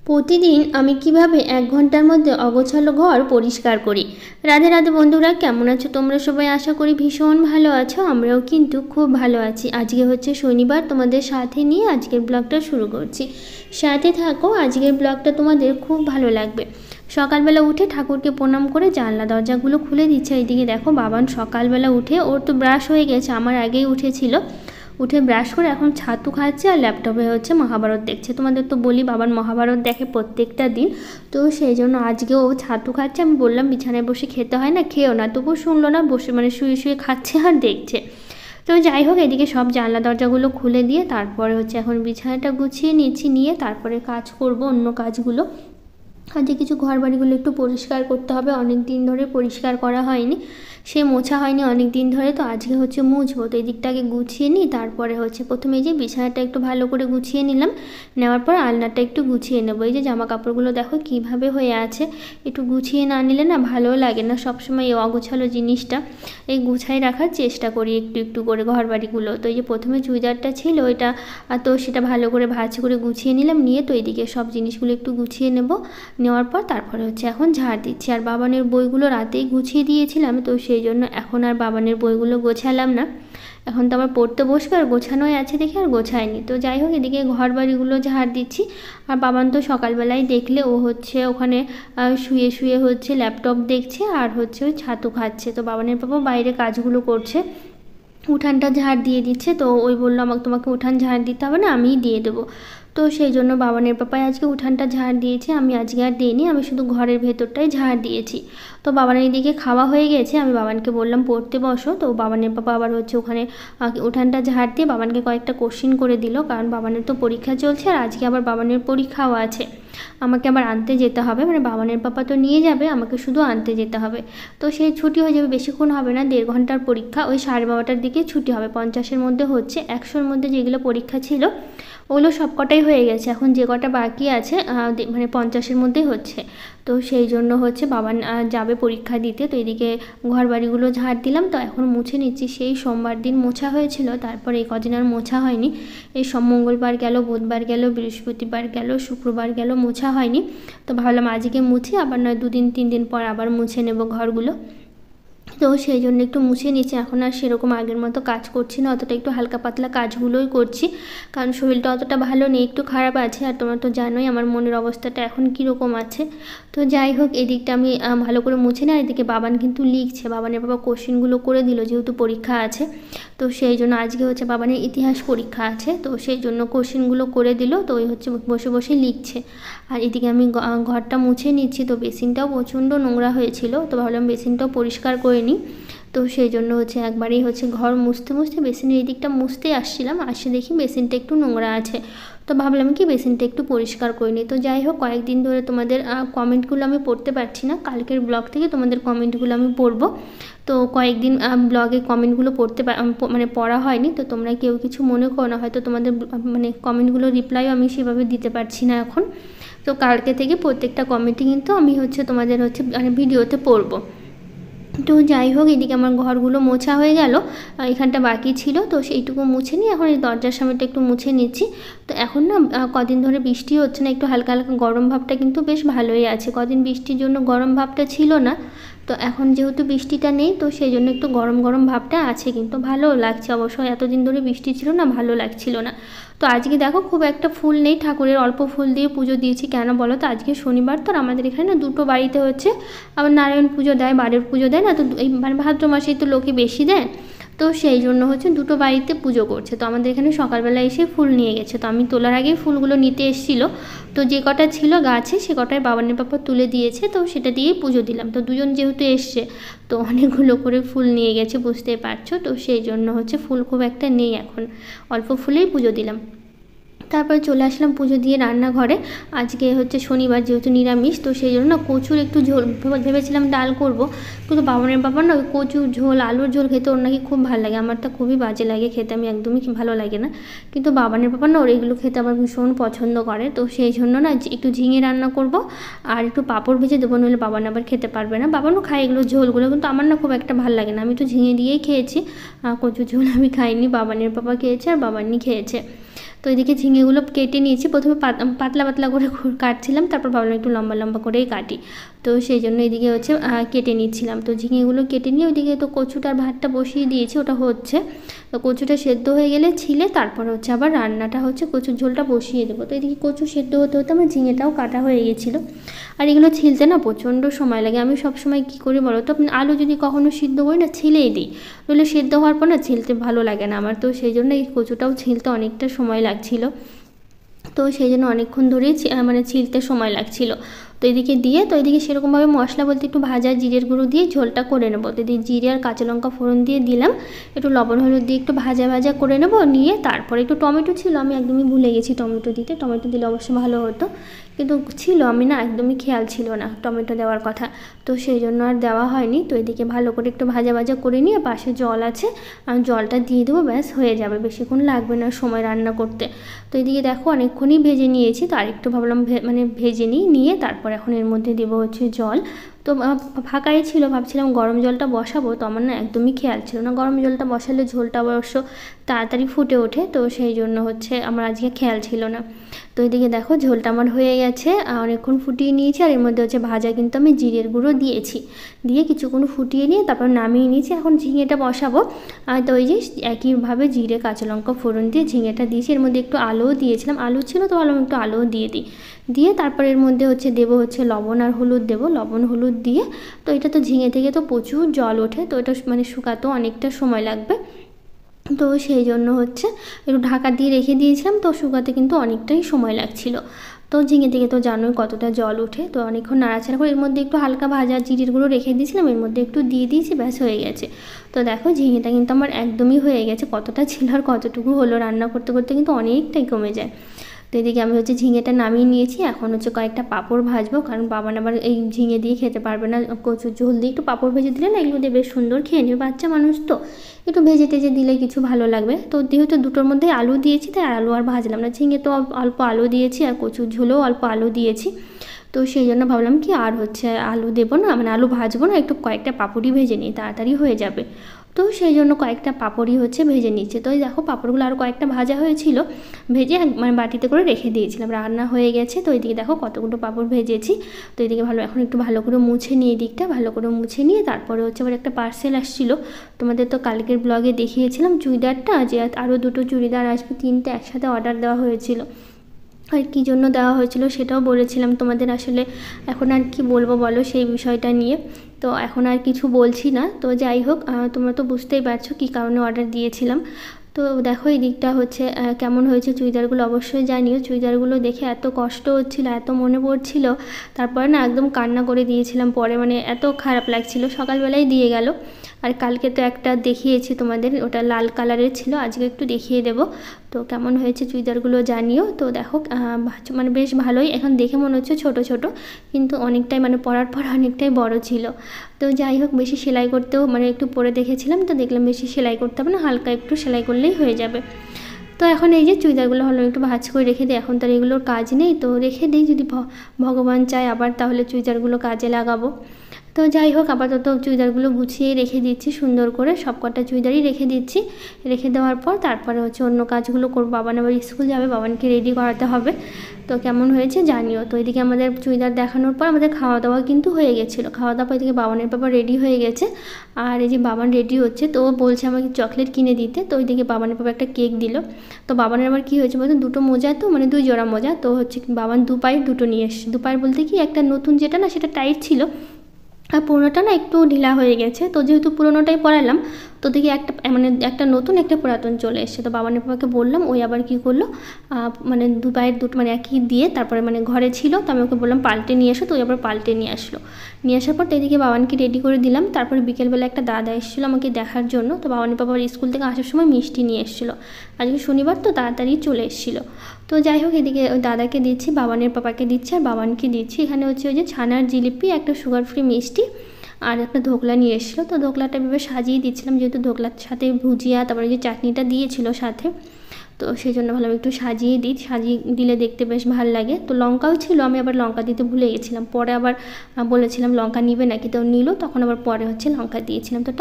প্রতিদিন আমি কিভাবে 1 ঘন্টার মধ্যে অগোছালো ঘর পরিষ্কার করি। রাধে রাধে বন্ধুরা, কেমন আছো তোমরা সবাই? আশা করি ভীষণ ভালো আছো। আমরাও কিন্তু খুব ভালো আছি। আজকে হচ্ছে শনিবার, তোমাদের সাথে নিয়ে আজকের ব্লগটা শুরু করছি। সাথে থাকো, আজকের ব্লগটা তোমাদের খুব ভালো লাগবে। সকালবেলা উঠে ঠাকুরকে প্রণাম করে জানলা দরজাগুলো খুলে দিচ্ছে। এইদিকে দেখো, বাবান সকালবেলা উঠে ওর তো ব্রাশ হয়ে গেছে, আমার আগেই উঠেছিল। উঠে ব্রাশ করে এখন ছাতু খাচ্ছে আর ল্যাপটপে হচ্ছে মহাভারত দেখছে। তোমাদের তো বলি বাবার মহাভারত দেখে প্রত্যেকটা দিন, তো সেই জন্য আজকে ও ছাতু খাচ্ছে। আমি বললাম বিছানায় বসে খেতে হয় না, খেয়েও না, তবু শুনলো না, বসে মানে শুয়ে শুয়ে খাচ্ছে আর দেখছে। তো যাই হোক, এদিকে সব জানলা দরজাগুলো খুলে দিয়ে তারপরে হচ্ছে এখন বিছানাটা গুছিয়ে নিচ্ছি, নিয়ে তারপরে কাজ করব অন্য কাজগুলো। আজকে কিছু ঘর বাড়িগুলো একটু পরিষ্কার করতে হবে, অনেক দিন ধরে পরিষ্কার করা হয়নি, সে মোছা হয়নি অনেক দিন ধরে। তো আজকে হচ্ছে মুছবো, তো এই দিকটাকে গুছিয়ে নিই। তারপরে হচ্ছে প্রথমে এই যে বিছানাটা একটু ভালো করে গুছিয়ে নিলাম, নেওয়ার পর আলনাটা একটু গুছিয়ে নেবো। এই যে জামা কাপড়গুলো দেখো কীভাবে হয়ে আছে, একটু গুছিয়ে না নিলে না ভালোও লাগে না, সবসময় এই অগোছালো জিনিসটা এই গুছাই রাখার চেষ্টা করি একটু একটু করে ঘর বাড়িগুলো। তো এই যে প্রথমে চুড়িদারটা ছিল ওইটা, তো সেটা ভালো করে ভাঁজ করে গুছিয়ে নিলাম, নিয়ে তো এইদিকে সব জিনিসগুলো একটু গুছিয়ে নেওয়ার পর তারপরে হচ্ছে এখন ঝাড় দিচ্ছি। আর বাবানের বইগুলো রাতেই গুছিয়ে দিয়েছিলাম, তো সেই জন্য এখন আর বাবানের বইগুলো গোছালাম না। এখন তো আবার পড়তে বসবে, আর গোছানোই আছে দেখে আর গোছায়নি। তো যাই হোক, এদিকে ঘর বাড়িগুলো ঝাড় দিচ্ছি। আর বাবান তো সকালবেলায় দেখলে ও হচ্ছে ওখানে শুয়ে শুয়ে হচ্ছে ল্যাপটপ দেখছে আর হচ্ছে ওই ছাতু খাচ্ছে। তো বাবানের বাবা বাইরে কাজগুলো করছে, উঠানটা ঝাড় দিয়ে দিচ্ছে। তো ওই বললো আমাকে, তোমাকে উঠান ঝাড় দিতে হবে না, আমিই দিয়ে দেবো। তো সেই জন্য বাবানের পাপাই আজকে উঠানটা ঝাড় দিয়েছে, আমি আজকে আর দিইনি, আমি শুধু ঘরের ভেতরটাই ঝাড় দিয়েছি। তো বাবানের দিকে খাওয়া হয়ে গেছে, আমি বাবানকে বললাম পড়তে বসো। তো বাবানের পাপা আবার হচ্ছে ওখানে উঠানটা ঝাড় দিয়ে বাবানকে কয়েকটা কোশ্চিন করে দিল, কারণ বাবানের তো পরীক্ষা চলছে আর আজকে আবার বাবানের পরীক্ষাও আছে। আমাকে আবার আনতে যেতে হবে, মানে বাবানের পাপা তো নিয়ে যাবে, আমাকে শুধু আনতে যেতে হবে। তো সেই ছুটি হয়ে যাবে, বেশিক্ষণ হবে না, 1.5 ঘন্টার পরীক্ষা। ওই 12:30টার দিকে ছুটি হবে, 50-এর মধ্যে হচ্ছে। 100-এর মধ্যে যেগুলো পরীক্ষা ছিল ওগুলো সবকটাই হয়ে গেছে, এখন যে কটা বাকি আছে মানে 50-এর মধ্যেই হচ্ছে। তো সেই জন্য হচ্ছে বাবা যাবে পরীক্ষা দিতে। তো এদিকে ঘর বাড়িগুলো ঝাড় দিলাম, তো এখন মুছে নিচ্ছি। সেই সোমবার দিন মোছা হয়েছিল, তারপর এই কদিন আর মোছা হয়নি। এই সব মঙ্গলবার গেল, বুধবার গেল, বৃহস্পতিবার গেল, শুক্রবার গেল, মোছা হয়নি। তো ভাবলাম আজকে মুছি, আবার নয় 2 দিন 3 দিন পর আবার মুছে নেব ঘরগুলো। তো সেই জন্য একটু মুছে নিচ্ছি। এখন আর সেরকম আগের মতো কাজ করছি না, অতটা একটু হালকা পাতলা কাজগুলোই করছি, কারণ শরীরটা অতটা ভালো নেই, একটু খারাপ আছে। আর তোমরা তো জানোই আমার মনের অবস্থাটা এখন কীরকম আছে। তো যাই হোক, এদিকটা আমি ভালো করে মুছে নিই। আর এদিকে বাবান কিন্তু লিখছে, বাবানের বাবা কোশ্চেনগুলো করে দিল, যেহেতু পরীক্ষা আছে। তো সেই জন্য আজকে হচ্ছে বাবানের ইতিহাস পরীক্ষা আছে, তো সেই জন্য কোশ্চেনগুলো করে দিল। তো ওই হচ্ছে বসে বসে লিখছে। আর এদিকে আমি ঘরটা মুছে নিচ্ছি। তো বেসিনটাও প্রচণ্ড নোংরা হয়েছিল, তো ভাবলাম বেসিনটাও পরিষ্কার করে নিই। তো সেই জন্য হচ্ছে একবারেই হচ্ছে ঘর মুছতে মুছতে বেসিনের এই দিকটা মুছতেই আসছিলাম, আসে দেখি বেসিনটা একটু নোংরা আছে। তো ভাবলাম কি বেসিনটা একটু পরিষ্কার করে নিই। তো যাই হোক, কয়েকদিন ধরে তোমাদের কমেন্টগুলো আমি পড়তে পারছি না, কালকের ব্লগ থেকে তোমাদের কমেন্টগুলো আমি পড়বো। তো কয়েকদিন ব্লগে কমেন্টগুলো মানে পড়া হয়নি, তো তোমরা কেউ কিছু মনে করো না, হয়তো তোমাদের মানে কমেন্টগুলো রিপ্লাইও আমি সেভাবে দিতে পারছি না এখন। তো কালকে থেকে প্রত্যেকটা কমেন্টই কিন্তু আমি হচ্ছে তোমাদের হচ্ছে মানে ভিডিওতে পড়বো। তো যাই হোক, এদিকে আমার ঘরগুলো মোছা হয়ে গেল, এখানটা বাকি ছিল, তো সেইটুকু মুছে নিই। এখন এই দরজার সামনেটা একটু মুছে নিচ্ছি। তো এখন না কদিন ধরে বৃষ্টি হচ্ছে না, একটু হালকা হালকা গরম ভাবটা কিন্তু বেশ ভালোই আছে। কদিন বৃষ্টির জন্য গরম ভাবটা ছিল না, তো এখন যেহেতু বৃষ্টিটা নেই, তো সেই জন্য একটু গরম গরম ভাবটা আছে, কিন্তু ভালোও লাগছে অবশ্য। এতদিন ধরে বৃষ্টি ছিল না, ভালো লাগছিল না। তো আজকে দেখো খুব একটা ফুল নেই, ঠাকুরের অল্প ফুল দিয়ে পুজো দিয়েছি। কেন বলো তো, আজকে শনিবার, তো আমাদের এখানে না 2টো বাড়িতে হচ্ছে আবার নারায়ণ পুজো দেয়, বারের পুজো দেয় না, তো এই মানে ভাদ্র মাসেই তো লোকে বেশি দেয়। তো সেই জন্য হচ্ছে 2টো বাড়িতে পুজো করছে। তো আমাদের এখানে সকালবেলা এসে ফুল নিয়ে গেছে, তো আমি তোলার আগেই ফুলগুলো নিতে এসেছিলো। তো যে কটা ছিল গাছে সে কটায় বাবানের পাপা তুলে দিয়েছে, তো সেটা দিয়েই পুজো দিলাম। তো দুজন যেহেতু এসছে, তো অনেকগুলো করে ফুল নিয়ে গেছে, বুঝতেই পারছো। তো সেই জন্য হচ্ছে ফুল খুব একটা নেই এখন, অল্প ফুলেই পুজো দিলাম। তারপরে চলে আসলাম পুজো দিয়ে রান্নাঘরে। আজকে হচ্ছে শনিবার, যেহেতু নিরামিষ, তো সেই জন্য না কচুর একটু ঝোল ভেবেছিলাম ডাল করব, কিন্তু বাবানের বাবা না ওই কচুর ঝোল, আলুর ঝোল খেতে ওর নাকি খুব ভালো লাগে, আমার তা খুবই বাজে লাগে খেতে, আমি একদমই ভালো লাগে না। কিন্তু বাবানের বাবা না ওর এগুলো খেতে আবার ভীষণ পছন্দ করে। তো সেই জন্য না একটু ঝিঙে রান্না করব আর একটু পাঁপড় ভেজে দেবো, নইলে বাবান আবার খেতে পারবে না। বাবানও খায় এগুলো ঝোলগুলো, কিন্তু আমার না খুব একটা ভালো লাগে না। আমি তো ঝিঙে দিয়েই খেয়েছি, কচুর ঝোল আমি খাইনি, বাবানের বাবা খেয়েছে আর বাবানি খেয়েছে। তো এদিকে ঝিঙেগুলো কেটে নিয়েছি, প্রথমে পাতলা পাতলা করে কাটছিলাম, তারপর ভাবলাম একটু লম্বা লম্বা করেই কাটি, তো সেই জন্য এদিকে হচ্ছে কেটে নিচ্ছিলাম। তো ঝিঙেগুলো কেটে নিয়ে ওইদিকে তো কচুটার ভাতটা বসিয়ে দিয়েছি, ওটা হচ্ছে। তো কচুটা সেদ্ধ হয়ে গেলে ছিলে তারপর হচ্ছে আবার রান্নাটা হচ্ছে কচুর ঝোলটা বসিয়ে দেবো। তো এদিকে কচু সেদ্ধ হতে হতে আমার ঝিঙেটাও কাটা হয়ে গেছিলো। আর এগুলো ছিলতে না প্রচণ্ড সময় লাগে। আমি সবসময় কী করি বলো তো, আলু যদি কখনো সিদ্ধ করি না ছিলেই দিই, নইলে সেদ্ধ হওয়ার পর না ছিলতে ভালো লাগে না আমার। তো সেই জন্য এই কচুটাও ছিলতে অনেকটা সময় লাগছিলো, তো সেই জন্য অনেকক্ষণ ধরেই মানে ছিলতে সময় লাগছিলো। তো এদিকে দিয়ে, তো এদিকে সেরকমভাবে মশলা বলতে একটু ভাজা জিরের গুঁড়ো দিয়ে ঝোলটা করে নেবো। তো এদিকে জিরে আর কাঁচা লঙ্কা ফোড়ন দিয়ে দিলাম, একটু লবণ হলুদ দিয়ে একটু ভাজা ভাজা করে নেবো। নিয়ে তারপরে একটু টমেটো ছিল, আমি একদমই ভুলে গেছি টমেটো দিতে, টমেটো দিলে অবশ্য ভালো হতো, কিন্তু ছিল আমি না একদমই খেয়াল ছিল না টমেটো দেওয়ার কথা, তো সেই জন্য আর দেওয়া হয়নি। তো এদিকে ভালো করে একটু ভাজা ভাজা করে নিয়ে পাশে জল আছে, আমি জলটা দিয়ে দেবো, ব্যাস হয়ে যাবে, বেশিক্ষণ লাগবে না সময় রান্না করতে। তো এদিকে দেখো অনেকক্ষণই ভেজে নিয়েছি, তো আরেকটু ভাবলাম মানে ভেজে নিয়ে তারপর এখন এর মধ্যে দেবো হচ্ছে জল। তো ফাঁকাই ছিল, ভাবছিলাম গরম জলটা বসাবো, তো আমার না একদমই খেয়াল ছিল না, গরম জলটা বসালে ঝোলটা অবশ্য তাড়াতাড়ি ফুটে ওঠে, তো সেই জন্য হচ্ছে আমার আজকে খেয়াল ছিল না। তো এদিকে দেখো ঝোলটা আমার হয়ে গেছে, অনেকক্ষণ ফুটিয়ে নিয়েছি। আর এর মধ্যে হচ্ছে ভাজা কিন্তু আমি জিরের গুঁড়ো দিয়েছি, দিয়ে কিছুক্ষণ ফুটিয়ে নিয়ে তারপর নামিয়ে নিয়েছি। এখন ঝিঙেটা বসাবো, তো ওই যে একইভাবে জিরে কাঁচা লঙ্কা ফোড়ন দিয়ে ঝিঙেটা দিয়েছি, এর মধ্যে একটু আলুও দিয়েছিলাম, আলু ছিল তো ভাবলাম একটু আলুও দিয়ে তারপর এর মধ্যে হচ্ছে দেবো হচ্ছে লবণ আর হলুদ দেবো, লবণ হলুদ দিয়ে। তো এটা তো ঝিঙে থেকে তো প্রচুর জল ওঠে, তো এটা মানে শুকাতেও অনেকটা সময় লাগবে, তো সেই জন্য হচ্ছে একটু ঢাকা দিয়ে রেখে দিয়েছিলাম, তো শুকাতে কিন্তু অনেকটাই সময় লাগছিল। তো ঝিঙে থেকে তো জানোই কতটা জল ওঠে, তো অনেকক্ষণ নাড়াচাড়া করে এর মধ্যে একটু হালকা ভাজা জিরের গুঁড়ো রেখে দিয়েছিলাম, এর মধ্যে একটু দিয়ে দিয়েছি, ব্যাস হয়ে গেছে। তো দেখো ঝিঙেটা কিন্তু আমার একদমই হয়ে গেছে, কতটা ছিল আর কতটুকু হলো, রান্না করতে করতে কিন্তু অনেকটাই কমে যায়। তো এদিকে আমি হচ্ছে ঝিঙেটা নামিয়ে নিয়েছি, এখন হচ্ছে কয়েকটা পাঁপড় ভাজবো, কারণ বাবান আবার এই ঝিঙে দিয়ে খেতে পারবে না, কচুর ঝোল দিয়ে একটু পাঁপড় ভেজে দিলে না এগুলো দিয়ে বেশ সুন্দর খেয়ে নেবে, বাচ্চা মানুষ তো একটু ভেজে টেজে দিলে কিছু ভালো লাগবে। তো যেহেতু দুটোর মধ্যে আলু দিয়েছি তাই আলু আর ভাজলাম না, ঝিঙে তো অল্প আলু দিয়েছি আর কচুর ঝোলেও অল্প আলু দিয়েছি, তো সেই জন্য ভাবলাম কি আর হচ্ছে আলু দেবো না, মানে আলু ভাজবো না, একটু কয়েকটা পাঁপড়ই ভেজে নিই, তাড়াতাড়ি হয়ে যাবে। তো সেই জন্য কয়েকটা পাঁপড়ই হচ্ছে ভেজে নিচ্ছে। তো দেখো পাঁপড়গুলো আরও কয়েকটা ভাজা হয়েছিল, ভেজে মানে বাটিতে করে রেখে দিয়েছিলাম, রান্না হয়ে গেছে। তো এইদিকে দেখো কতগুলো পাঁপড় ভেজেছি। তো এদিকে এখন একটু ভালো করে মুছে নিয়ে দিকটা ভালো করে মুছে নিয়ে তারপরে হচ্ছে আবার একটা পার্সেল আসছিলো, তোমাদের তো কালকের ব্লগে দেখিয়েছিলাম চুড়িদারটা, যে আরও দুটো চুড়িদার আসবে, 3টে একসাথে অর্ডার দেওয়া হয়েছিল, আর কী জন্য দেওয়া হয়েছিল সেটাও বলেছিলাম তোমাদের। আসলে এখন আর কি বলবো বলো সেই বিষয়টা নিয়ে, তো এখন আর কিছু বলছি না। তো যাই হোক, তোমরা তো বুঝতেই পারছো কী কারণে অর্ডার দিয়েছিলাম। তো দেখো এই দিকটা হচ্ছে কেমন হয়েছে চুড়িদারগুলো অবশ্যই জানিও। চুড়িদারগুলো দেখে এত কষ্ট হচ্ছিল, এত মনে পড়ছিল, তারপরে না একদম কান্না করে দিয়েছিলাম পরে, মানে এত খারাপ লাগছিল, সকালবেলায় দিয়ে গেল। আর কালকে তো একটা দেখিয়েছি তোমাদের, ওটা লাল কালারের ছিল, আজকে একটু দেখিয়ে দেবো। তো কেমন হয়েছে চুড়িদারগুলো জানিও। তো দেখো মানে বেশ ভালোই, এখন দেখে মনে হচ্ছে ছোট ছোট, কিন্তু অনেকটাই মানে পরার পর অনেকটাই বড় ছিল। তো যাই হোক, বেশি সেলাই করতেও মানে একটু পরে দেখেছিলাম, তো দেখলাম বেশি সেলাই করতে হবে না, হালকা একটু সেলাই করলেই হয়ে যাবে। তো এখন এই যে চুড়িদারগুলো হলো একটু ভাঁজ করে রেখে দিই, এখন তো আর এগুলোর কাজ নেই, তো রেখে দিই, যদি ভগবান চায় আবার তাহলে চুড়িদারগুলো কাজে লাগাবো। তো যাই হোক, আপাতত চুড়িদারগুলো গুছিয়ে রেখে দিচ্ছি সুন্দর করে, সব কটা চুড়িদারই রেখে দিচ্ছি। রেখে দেওয়ার পর তারপরে হচ্ছে অন্য কাজগুলো করবো, বাবান আবার স্কুল যাবে, বাবানকে রেডি করাতে হবে। তো কেমন হয়েছে জানিও। তো এদিকে আমাদের চুড়িদার দেখানোর পর আমাদের খাওয়া দাওয়া কিন্তু হয়ে গেছিলো, খাওয়া দাওয়া এদিকে বাবানের বাবা রেডি হয়ে গেছে, আর এই যে বাবান রেডি হচ্ছে, তো ও বলছে আমাকে চকলেট কিনে দিতে, তো ওইদিকে বাবানের বাবা একটা কেক দিল। তো বাবানের আবার কী হয়েছে বলতো, দুটো মোজা, তো মানে 2 জোড়া মোজা, তো হচ্ছে বাবান 2 পায়ের দুটো নিয়ে এসছে, 2 পায়ের বলতে কি একটা নতুন যেটা না সেটা টাইট ছিল, আর পুরোনোটা না একটু ঢিলা হয়ে গেছে। তো যেহেতু পুরোনোটাই পরালাম, তো দেখি একটা নতুন একটা পুরাতন চলে এসছে। তো বাবানের বাবাকে বললাম, ওই আবার কী করলো, মানে 2 পায়ের দুটো মানে একই দিয়ে তারপরে মানে ঘরে ছিল, তো আমি ওকে বললাম পাল্টে নিয়ে এসো, তো ওই আবার পাল্টে নিয়ে আসলো। নিয়ে আসার পর তো এদিকে বাবানকে রেডি করে দিলাম। তারপরে বিকেলবেলা একটা দাদা এসেছিলো আমাকে দেখার জন্য, তো বাবানের বাবা স্কুল থেকে আসার সময় মিষ্টি নিয়ে এসেছিলো, আজকে শনিবার তো তাড়াতাড়ি চলে এসেছিলো। তো যাই হোক, এদিকে ওই দাদাকে দিচ্ছি, বাবানের পাপাকে দিচ্ছি, আর বাবানকে দিচ্ছি। এখানে হচ্ছে ওই যে ছানার জিলিপি, একটা সুগার ফ্রি মিষ্টি, আর একটা ধোকলা নিয়ে এসেছিলো। তো ধোকলাটা এভাবে সাজিয়ে দিচ্ছিলাম, যেহেতু ধোকলার সাথে ভুজিয়া তারপরে যে চাটনিটা দিয়েছিল সাথে, তো সেই জন্য ভালো একটু সাজিয়ে দিলে দেখতে বেশ ভালো লাগে। তো লঙ্কাও ছিল, আমি আবার লঙ্কা দিতে ভুলে গেছিলাম, পরে আবার বলেছিলাম লঙ্কা নিবে নাকি, তো নিল, তখন আবার পরে হচ্ছে লঙ্কা দিয়েছিলাম। তো